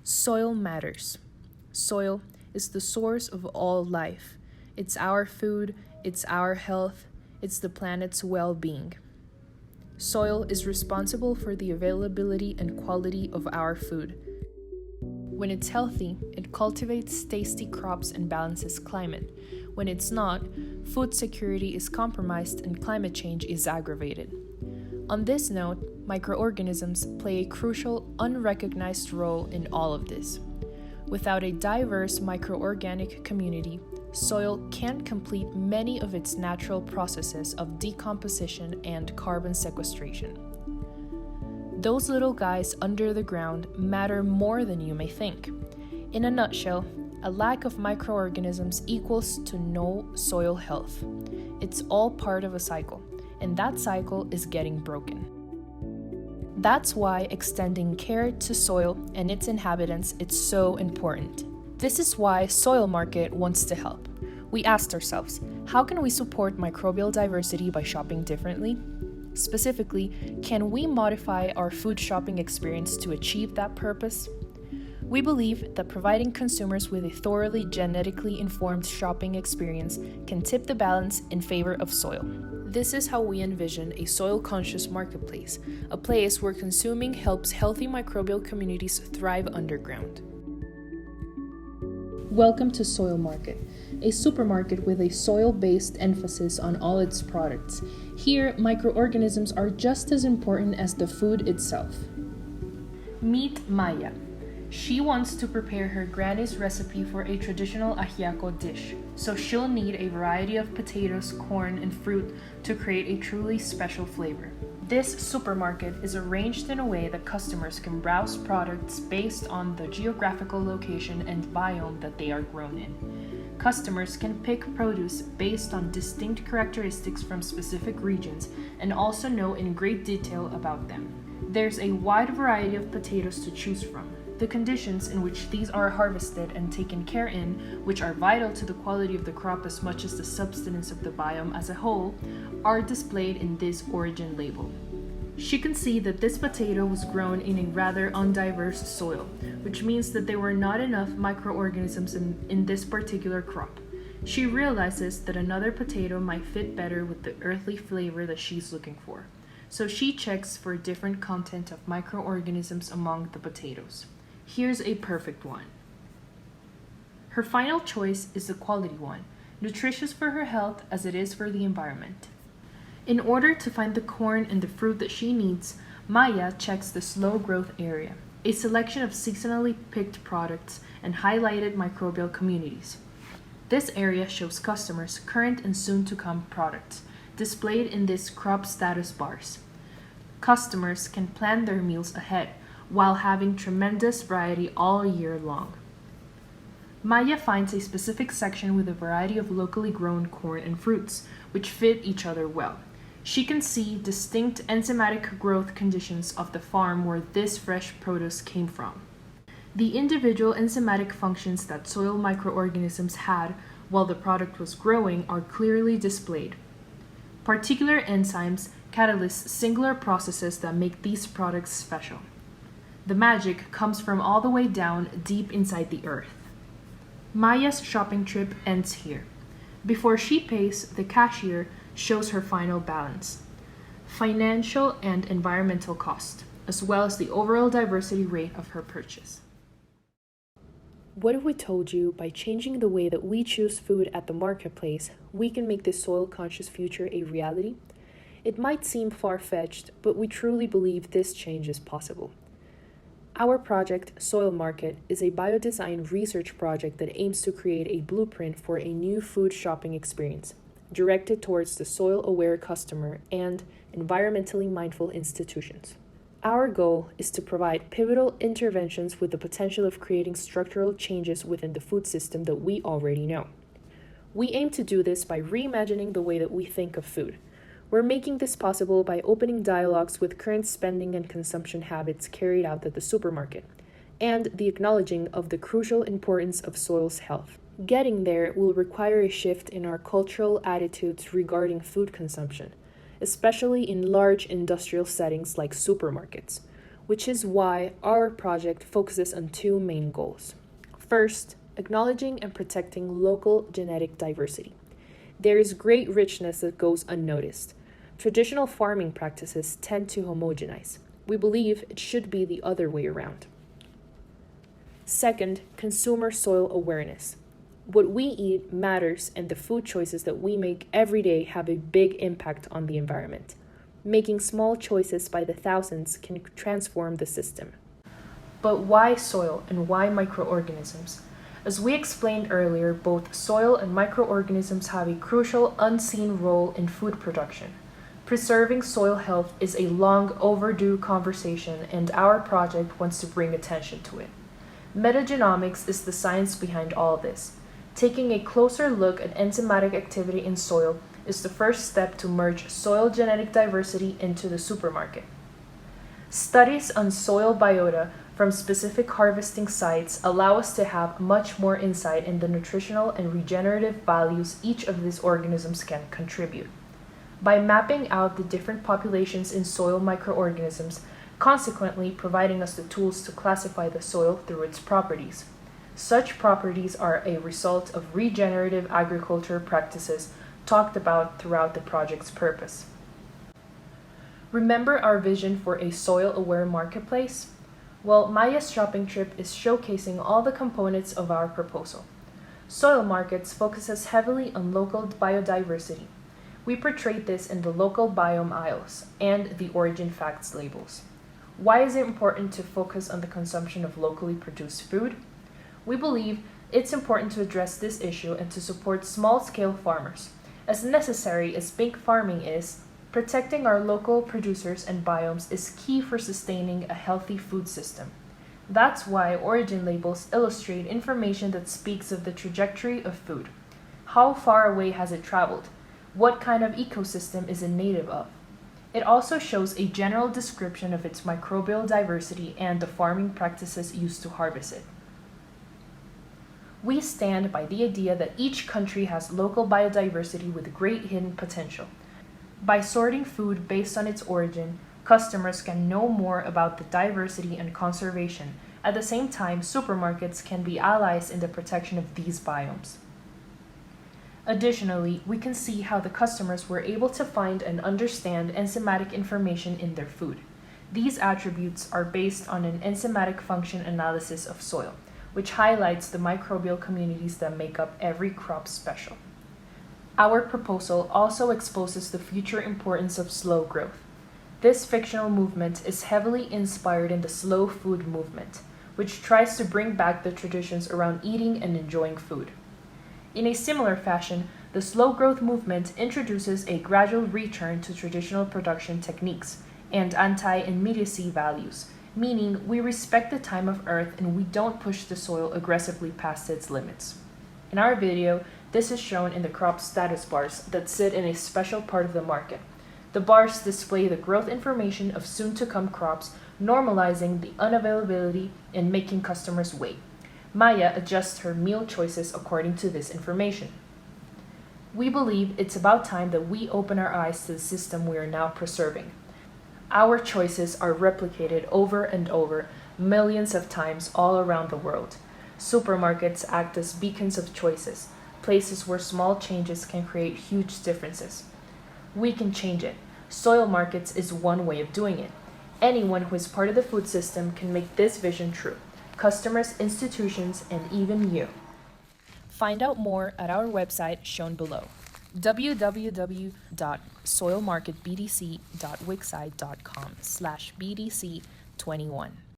Soil matters. Soil is the source of all life. It's our food, it's our health, it's the planet's well being. Soil is responsible for the availability and quality of our food. When it's healthy, it cultivates tasty crops and balances climate. When it's not, food security is compromised and climate change is aggravated. On this note, microorganisms play a crucial, unrecognized role in all of this. Without a diverse microorganic community, soil can't complete many of its natural processes of decomposition and carbon sequestration. Those little guys under the ground matter more than you may think. In a nutshell, a lack of microorganisms equals to no soil health. It's all part of a cycle, and that cycle is getting broken. That's why extending care to soil and its inhabitants is so important. This is why Soil Market wants to help. We asked ourselves, how can we support microbial diversity by shopping differently? Specifically, can we modify our food shopping experience to achieve that purpose? We believe that providing consumers with a thoroughly genetically informed shopping experience can tip the balance in favor of soil. This is how we envision a soil-conscious marketplace, a place where consuming helps healthy microbial communities thrive underground. Welcome to Soil Market, a supermarket with a soil-based emphasis on all its products. Here, microorganisms are just as important as the food itself. Meet Maya. She wants to prepare her granny's recipe for a traditional ajiaco dish, so she'll need a variety of potatoes, corn, and fruit to create a truly special flavor. This supermarket is arranged in a way that customers can browse products based on the geographical location and biome that they are grown in. Customers can pick produce based on distinct characteristics from specific regions and also know in great detail about them. There's a wide variety of potatoes to choose from. The conditions in which these are harvested and taken care in, which are vital to the quality of the crop as much as the substance of the biome as a whole, are displayed in this origin label. She can see that this potato was grown in a rather undiverse soil, which means that there were not enough microorganisms in this particular crop. She realizes that another potato might fit better with the earthly flavor that she's looking for. So she checks for different content of microorganisms among the potatoes. Here's a perfect one. Her final choice is the quality one, nutritious for her health as it is for the environment. In order to find the corn and the fruit that she needs, Maya checks the slow growth area, a selection of seasonally picked products and highlighted microbial communities. This area shows customers current and soon-to-come products, displayed in these crop status bars. Customers can plan their meals ahead, while having tremendous variety all year long. Maya finds a specific section with a variety of locally grown corn and fruits, which fit each other well. She can see distinct enzymatic growth conditions of the farm where this fresh produce came from. The individual enzymatic functions that soil microorganisms had while the product was growing are clearly displayed. Particular enzymes catalyze singular processes that make these products special. The magic comes from all the way down deep inside the earth. Maya's shopping trip ends here. Before she pays, the cashier shows her final balance: financial and environmental cost, as well as the overall diversity rate of her purchase. What if we told you by changing the way that we choose food at the marketplace, we can make this soil-conscious future a reality? It might seem far-fetched, but we truly believe this change is possible. Our project, Soil Market, is a biodesign research project that aims to create a blueprint for a new food shopping experience, directed towards the soil-aware customer and environmentally mindful institutions. Our goal is to provide pivotal interventions with the potential of creating structural changes within the food system that we already know. We aim to do this by reimagining the way that we think of food. We're making this possible by opening dialogues with current spending and consumption habits carried out at the supermarket, and the acknowledging of the crucial importance of soil's health. Getting there will require a shift in our cultural attitudes regarding food consumption, especially in large industrial settings like supermarkets. which is why our project focuses on two main goals. First, acknowledging and protecting local genetic diversity. There is great richness that goes unnoticed. Traditional farming practices tend to homogenize. We believe it should be the other way around. Second, consumer soil awareness. What we eat matters, and the food choices that we make every day have a big impact on the environment. Making small choices by the thousands can transform the system. But why soil and why microorganisms? As we explained earlier, both soil and microorganisms have a crucial unseen role in food production. Preserving soil health is a long overdue conversation, and our project wants to bring attention to it. Metagenomics is the science behind all this. Taking a closer look at enzymatic activity in soil is the first step to merge soil genetic diversity into the supermarket. Studies on soil biota from specific harvesting sites allow us to have much more insight in the nutritional and regenerative values each of these organisms can contribute. By mapping out the different populations in soil microorganisms, consequently providing us the tools to classify the soil through its properties. Such properties are a result of regenerative agriculture practices talked about throughout the project's purpose. Remember our vision for a soil-aware marketplace? Well, Maya's shopping trip is showcasing all the components of our proposal. Soil Markets focuses heavily on local biodiversity. We portrayed this in the local biome aisles and the origin facts labels. Why is it important to focus on the consumption of locally produced food? We believe it's important to address this issue and to support small-scale farmers. As necessary as big farming is, protecting our local producers and biomes is key for sustaining a healthy food system. That's why origin labels illustrate information that speaks of the trajectory of food. How far away has it traveled? What kind of ecosystem is it native of? It also shows a general description of its microbial diversity and the farming practices used to harvest it. We stand by the idea that each country has local biodiversity with great hidden potential. By sorting food based on its origin, customers can know more about the diversity and conservation. At the same time, supermarkets can be allies in the protection of these biomes. Additionally, we can see how the customers were able to find and understand enzymatic information in their food. These attributes are based on an enzymatic function analysis of soil, which highlights the microbial communities that make up every crop special. Our proposal also exposes the future importance of slow growth. This fictional movement is heavily inspired in the slow food movement, which tries to bring back the traditions around eating and enjoying food. In a similar fashion, the slow growth movement introduces a gradual return to traditional production techniques and anti-immediacy values, meaning we respect the time of Earth and we don't push the soil aggressively past its limits. In our video, this is shown in the crop status bars that sit in a special part of the market. The bars display the growth information of soon-to-come crops, normalizing the unavailability and making customers wait. Maya adjusts her meal choices according to this information. We believe it's about time that we open our eyes to the system we are now preserving. Our choices are replicated over and over, millions of times all around the world. Supermarkets act as beacons of choices, places where small changes can create huge differences. We can change it. Soil Markets is one way of doing it. Anyone who is part of the food system can make this vision true. Customers, institutions, and even you. Find out more at our website shown below, www.soilmarketbdc.wixsite.com/BDC21.